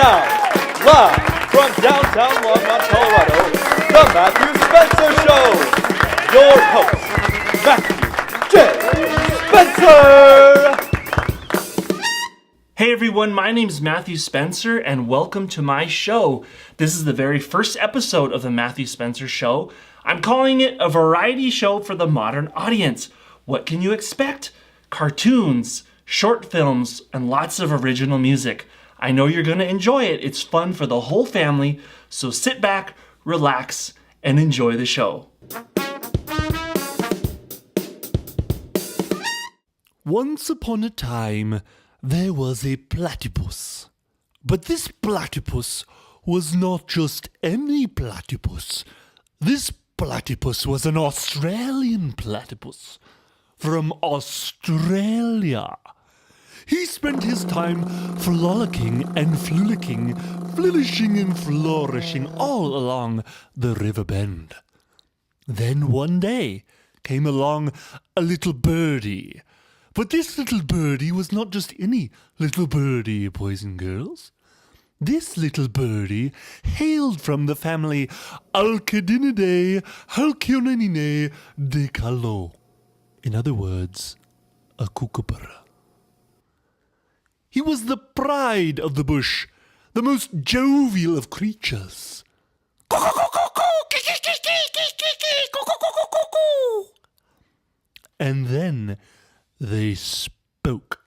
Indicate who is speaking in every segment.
Speaker 1: now, live from downtown Longmont, Colorado, the Matthew Spencer Show. Your host, Matthew J. Spencer.
Speaker 2: Hey everyone, my name is Matthew Spencer and welcome to my show. This is the very first episode of the Matthew Spencer Show. I'm calling it a variety show for the modern audience. What can you expect? Cartoons, short films, and lots of original music. I know you're going to enjoy it. It's fun for the whole family, so sit back, relax, and enjoy the show.
Speaker 3: Once upon a time, there was a platypus. But this platypus was not just any platypus. This platypus was an Australian platypus from Australia. He spent his time frolicking and flulicking, flourishing and flourishing all along the river bend. Then one day came along a little birdie. But this little birdie was not just any little birdie, boys and girls. This little birdie hailed from the family Alcedinidae halcyoninae de Calo. In other words, a kookaburra. He was the pride of the bush, the most jovial of creatures. And then they spoke.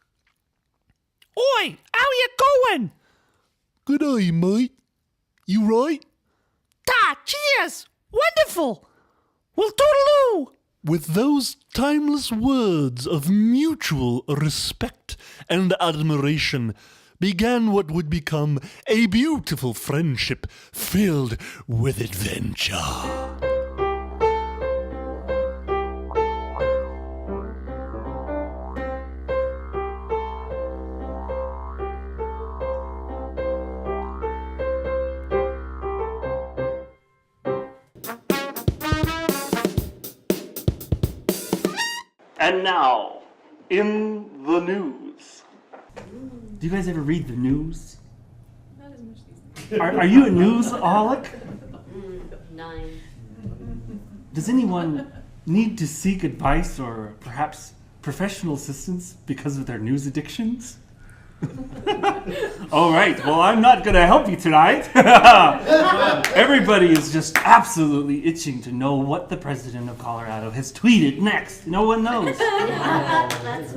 Speaker 3: Oi, how you going? Good day, mate. You right? Cheers! Wonderful! Well, toodaloo! With those timeless words of mutual respect and admiration began what would become a beautiful friendship filled with adventure.
Speaker 2: And now, in the news. Do you guys ever read the news?
Speaker 4: Not as much these days.
Speaker 2: Are you a newsaholic?
Speaker 4: 9. All
Speaker 2: anyone need to seek advice or perhaps professional assistance because of their news addictions? All right, well, I'm not going to help you tonight. Everybody is just absolutely itching to know what the president of Colorado has tweeted next. No one knows.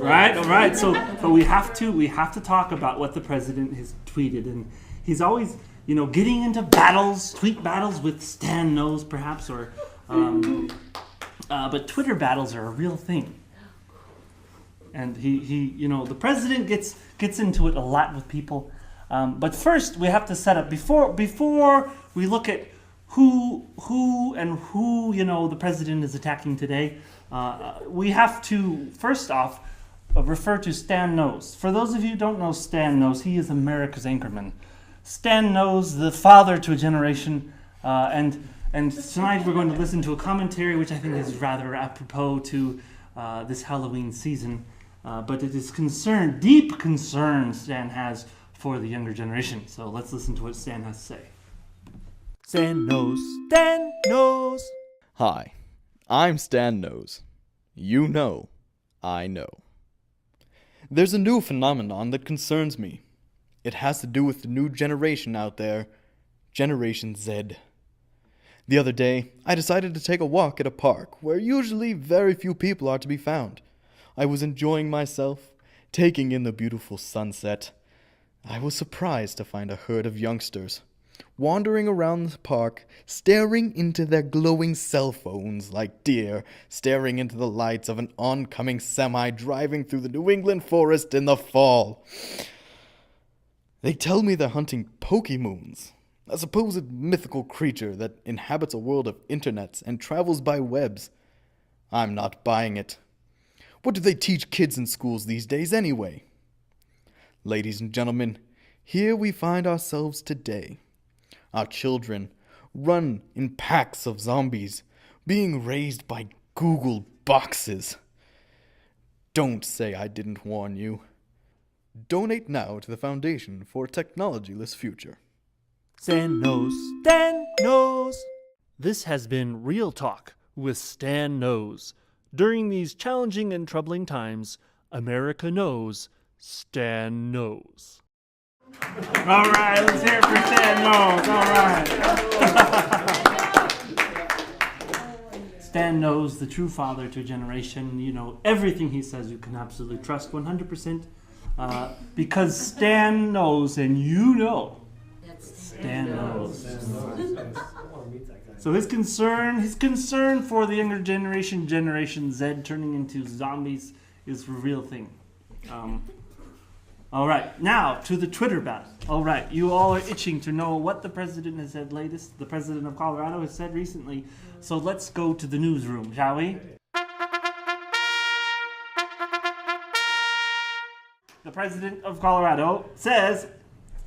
Speaker 2: Right? All right. So we have to talk about what the president has tweeted, and he's always, getting into tweet battles with Stan Knows, perhaps, or but Twitter battles are a real thing. And he the president gets into it a lot with people. But first, we have to set up before we look at who the president is attacking today. We have to first off refer to Stan Knows. For those of you who don't know Stan Knows, he is America's Anchorman. Stan Knows, the father to a generation, and tonight we're going to listen to a commentary which I think is rather apropos to this Halloween season. But it is deep concern Stan has for the younger generation. So let's listen to what Stan has to say.
Speaker 3: Stan knows. Stan knows.
Speaker 1: Hi, I'm Stan Knows. You know, I know. There's a new phenomenon that concerns me. It has to do with the new generation out there, Generation Z. The other day, I decided to take a walk at a park where usually very few people are to be found. I was enjoying myself, taking in the beautiful sunset. I was surprised to find a herd of youngsters wandering around the park, staring into their glowing cell phones like deer staring into the lights of an oncoming semi driving through the New England forest in the fall. They tell me they're hunting Pokemoons, a supposed mythical creature that inhabits a world of internets and travels by webs. I'm not buying it. What do they teach kids in schools these days anyway? Ladies and gentlemen, here we find ourselves today. Our children run in packs of zombies, being raised by Google boxes. Don't say I didn't warn you. Donate now to the Foundation for a Technologyless Future.
Speaker 2: Stan knows. Stan knows. This has been Real Talk with Stan Knows. During these challenging and troubling times, America knows Stan knows. All right, let's hear it for Stan knows. All right. Stan knows, the true father to a generation. You know, everything he says you can absolutely trust 100%. Because Stan knows, and you know. Stan knows. So his concern for the younger generation, Generation Z, turning into zombies is a real thing. All right, now to the Twitter battle. All right, you all are itching to know what the president has said latest. The president of Colorado has said recently. So let's go to the newsroom, shall we? The president of Colorado says,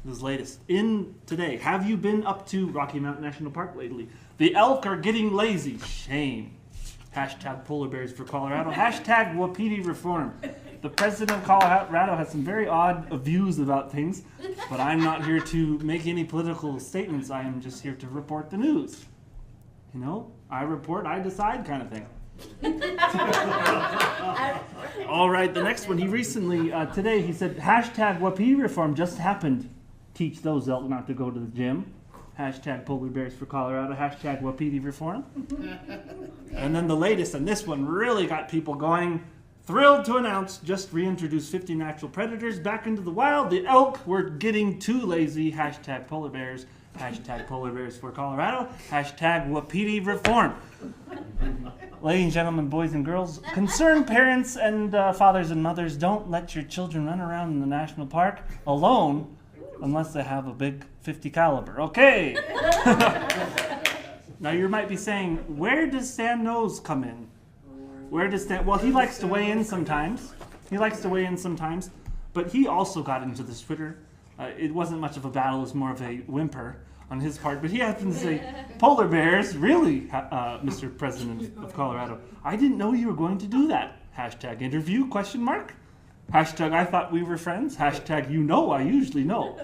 Speaker 2: this is latest, in today, have you been up to Rocky Mountain National Park lately? The elk are getting lazy. Shame. Hashtag polar bears for Colorado. Hashtag Wapiti reform. The president of Colorado has some very odd views about things, but I'm not here to make any political statements. I am just here to report the news. You know, I report, I decide kind of thing. All right, the next one. He recently, today, he said, hashtag Wapiti reform just happened. Teach those elk not to go to the gym. Hashtag polar bears for Colorado. Hashtag Wapiti reform. And then the latest, and this one really got people going. Thrilled to announce, just reintroduced 50 natural predators back into the wild. The elk were getting too lazy. Hashtag polar bears. Hashtag polar bears for Colorado. Hashtag Wapiti reform. Ladies and gentlemen, boys and girls, concerned parents and fathers and mothers, don't let your children run around in the national park alone unless they have a big 50 caliber. Okay. Now you might be saying, where does Stan Knows come in? Where does Stan? Well, he likes to weigh in sometimes. But he also got into this Twitter. It wasn't much of a battle. It was more of a whimper on his part. But he happened to say, polar bears, really, Mr. President of Colorado. I didn't know you were going to do that. Hashtag interview, question mark. Hashtag I thought we were friends. Hashtag you know I usually know.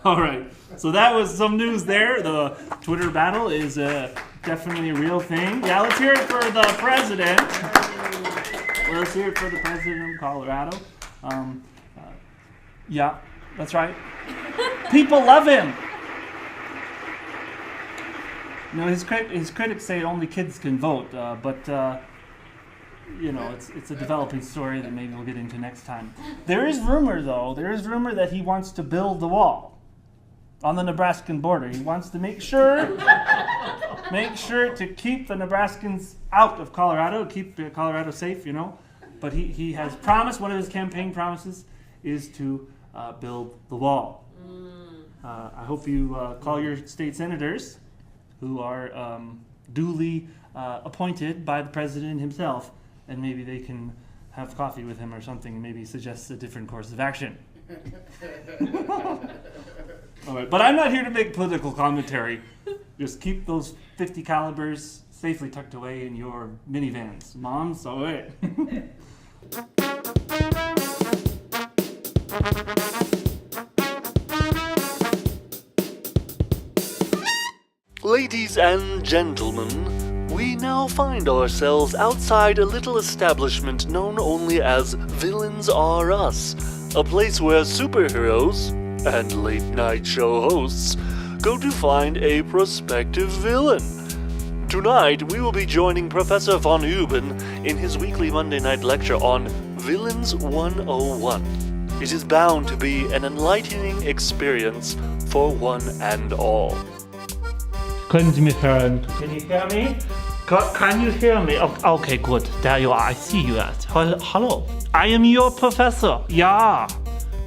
Speaker 2: All right. So that was some news there. The Twitter battle is definitely a real thing. Yeah, let's hear it for the president. Let's hear it for the president of Colorado. Yeah, that's right. People love him. You know, his critics say only kids can vote, but you know, it's a developing story that maybe we'll get into next time. There is rumor that he wants to build the wall on the Nebraskan border. He wants to make sure to keep the Nebraskans out of Colorado, keep Colorado safe, you know. But he has promised, one of his campaign promises is to build the wall. I hope you call your state senators, who are duly appointed by the president himself, and maybe they can have coffee with him or something, and maybe suggest a different course of action. All right, but I'm not here to make political commentary. Just keep those 50 calibers safely tucked away in your minivans. Moms, all right.
Speaker 3: Ladies and gentlemen, we now find ourselves outside a little establishment known only as Villains R Us, a place where superheroes and late-night show hosts go to find a prospective villain. Tonight, we will be joining Professor von Huben in his weekly Monday night lecture on Villains 101. It is bound to be an enlightening experience for one and all.
Speaker 2: Können Sie mich hören? Can you hear me? Can you hear me? Okay, good. There you are. I see you at. Hello. I am your professor. Yeah.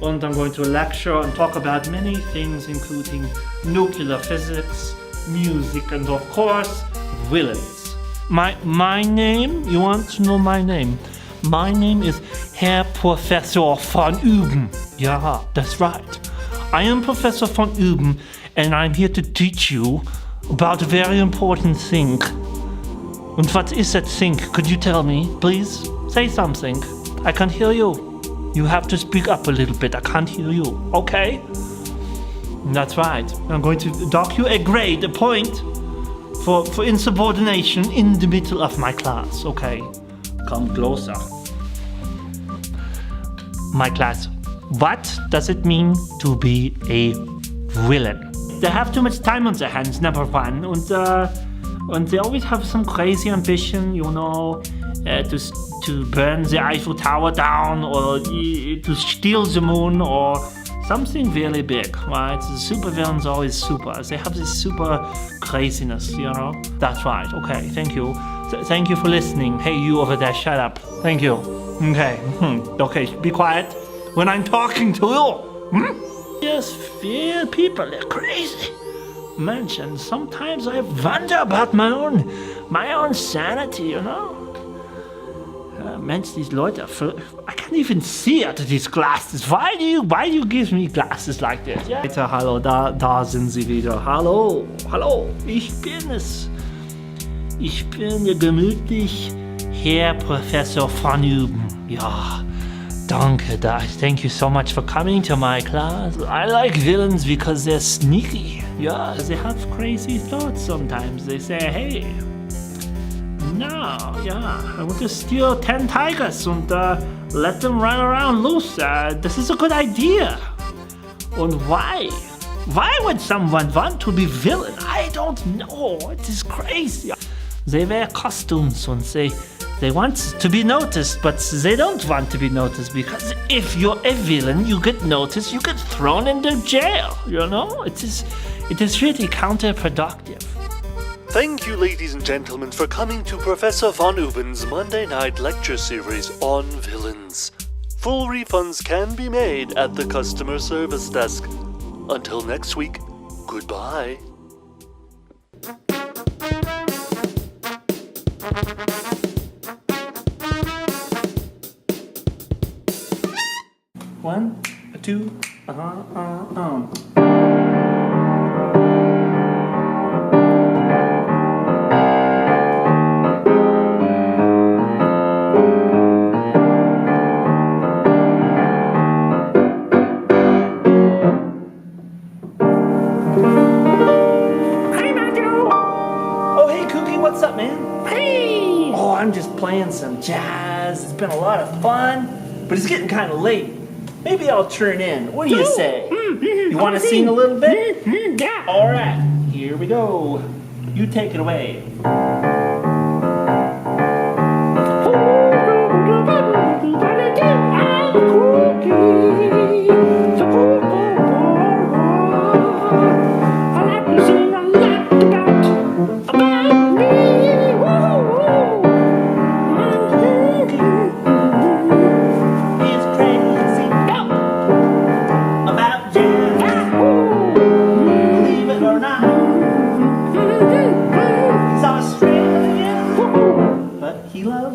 Speaker 2: And I'm going to lecture and talk about many things, including nuclear physics, music, and of course, villains. My name? You want to know my name? My name is Herr Professor von Huben. Yeah, that's right. I am Professor von Huben, and I'm here to teach you about a very important thing. And what is that thing? Could you tell me, please? Say something. I can't hear you. You have to speak up a little bit. I can't hear you. Okay? That's right. I'm going to dock you a grade, a point, for insubordination in the middle of my class. Okay? Come closer. My class. What does it mean to be a villain? They have too much time on their hands, number one. And they always have some crazy ambition, to burn the Eiffel Tower down, or to steal the moon, or something really big, right? The supervillains are always super. They have this super craziness, That's right. Okay, thank you. Thank you for listening. Hey, you over there, shut up. Thank you. Okay. Okay, be quiet when I'm talking to you. Just feel people are crazy. Mention. Sometimes I wonder about my own sanity, Mensch, these Leute, I can't even see out of these glasses. Why do you give me glasses like this? Ja? Hallo, da sind sie wieder. Hallo, ich bin es. Ich bin gemütlich Herr Professor von Üben. Ja, danke, thank you so much for coming to my class. I like villains because they're sneaky. Yeah, they have crazy thoughts sometimes. They say, hey, no, yeah, I want to steal 10 tigers and let them run around loose. This is a good idea. And why? Why would someone want to be villain? I don't know. It is crazy. They wear costumes and they want to be noticed, but they don't want to be noticed, because if you're a villain, you get noticed, you get thrown into jail, It is really counterproductive.
Speaker 3: Thank you, ladies and gentlemen, for coming to Professor Von Uben's Monday night lecture series on villains. Full refunds can be made at the customer service desk. Until next week, goodbye.
Speaker 2: One, two, What's up, man? Hey! Oh, I'm just playing some jazz. It's been a lot of fun, but it's getting kind of late. Maybe I'll turn in. What do you say? You want to sing a little bit?
Speaker 4: Yeah.
Speaker 2: All right, here we go. You take it away.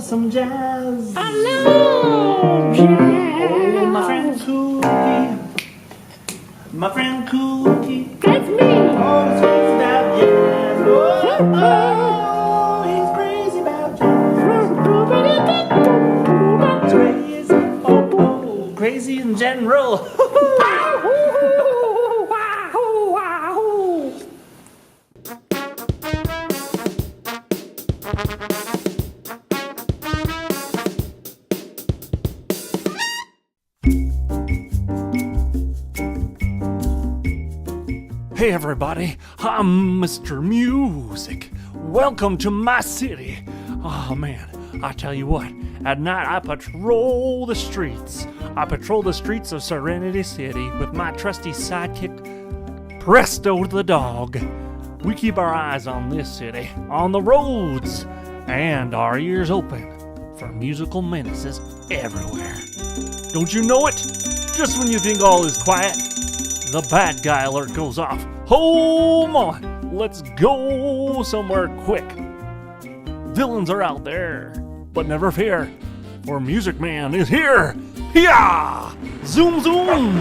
Speaker 2: Some jazz.
Speaker 4: I love jazz.
Speaker 2: Oh, my friend Cookie. My friend Cookie.
Speaker 4: That's me.
Speaker 2: Oh, he's crazy about jazz. Oh, he's crazy about jazz. Crazy. Oh, crazy in general.
Speaker 3: Hey everybody, I'm Mr. Music. Welcome to my city. Oh man, I tell you what, at night I patrol the streets. I patrol the streets of Serenity City with my trusty sidekick, Presto the dog. We keep our eyes on this city, on the roads, and our ears open for musical menaces everywhere. Don't you know it? Just when you think all is quiet, the bad guy alert goes off. Hold on, let's go somewhere quick. Villains are out there, but never fear, for Music Man is here. Hiya! Zoom zoom!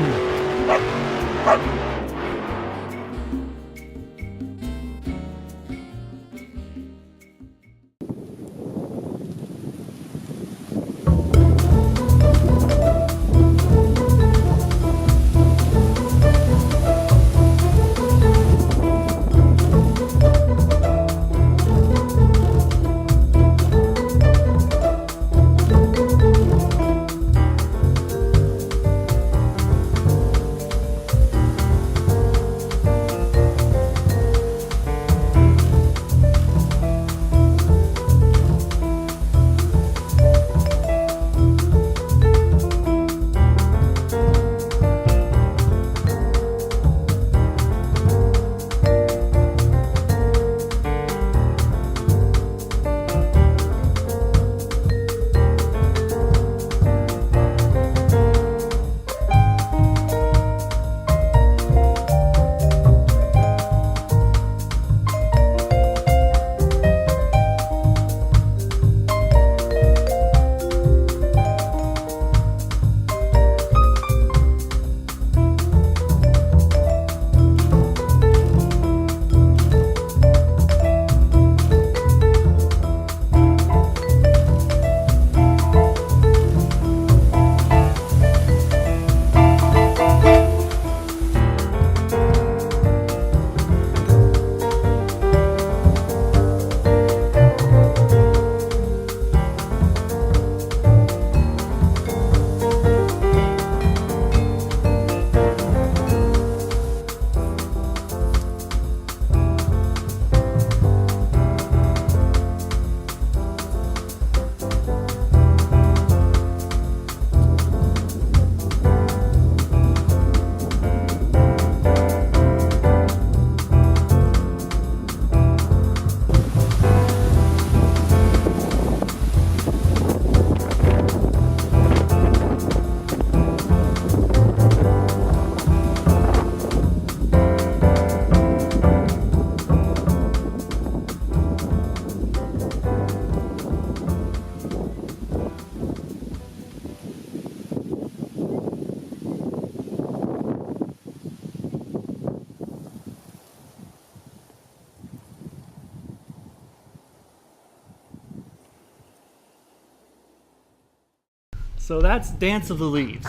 Speaker 2: So that's Dance of the Leaves.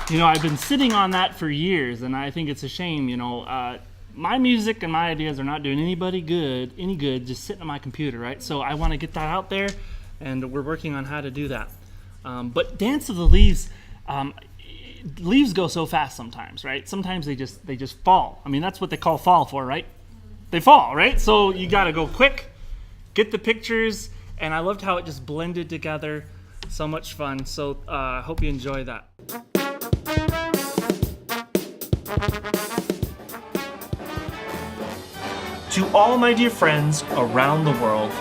Speaker 2: You know, I've been sitting on that for years, and I think it's a shame, you know. My music and my ideas are not doing anybody any good just sitting on my computer, right? So I want to get that out there, and we're working on how to do that. But Dance of the Leaves, leaves go so fast sometimes, right? Sometimes they just fall. I mean, that's what they call fall for, right? They fall, right? So you got to go quick, get the pictures, and I loved how it just blended together. So much fun. So I hope you enjoy that. To all my dear friends around the world,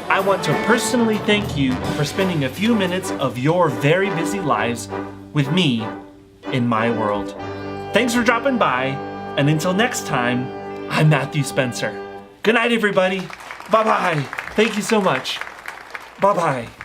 Speaker 2: I want to personally thank you for spending a few minutes of your very busy lives with me in my world. Thanks for dropping by, and until next time, I'm Matthew Spencer. Good night, everybody. Bye-bye. Thank you so much. Bye-bye.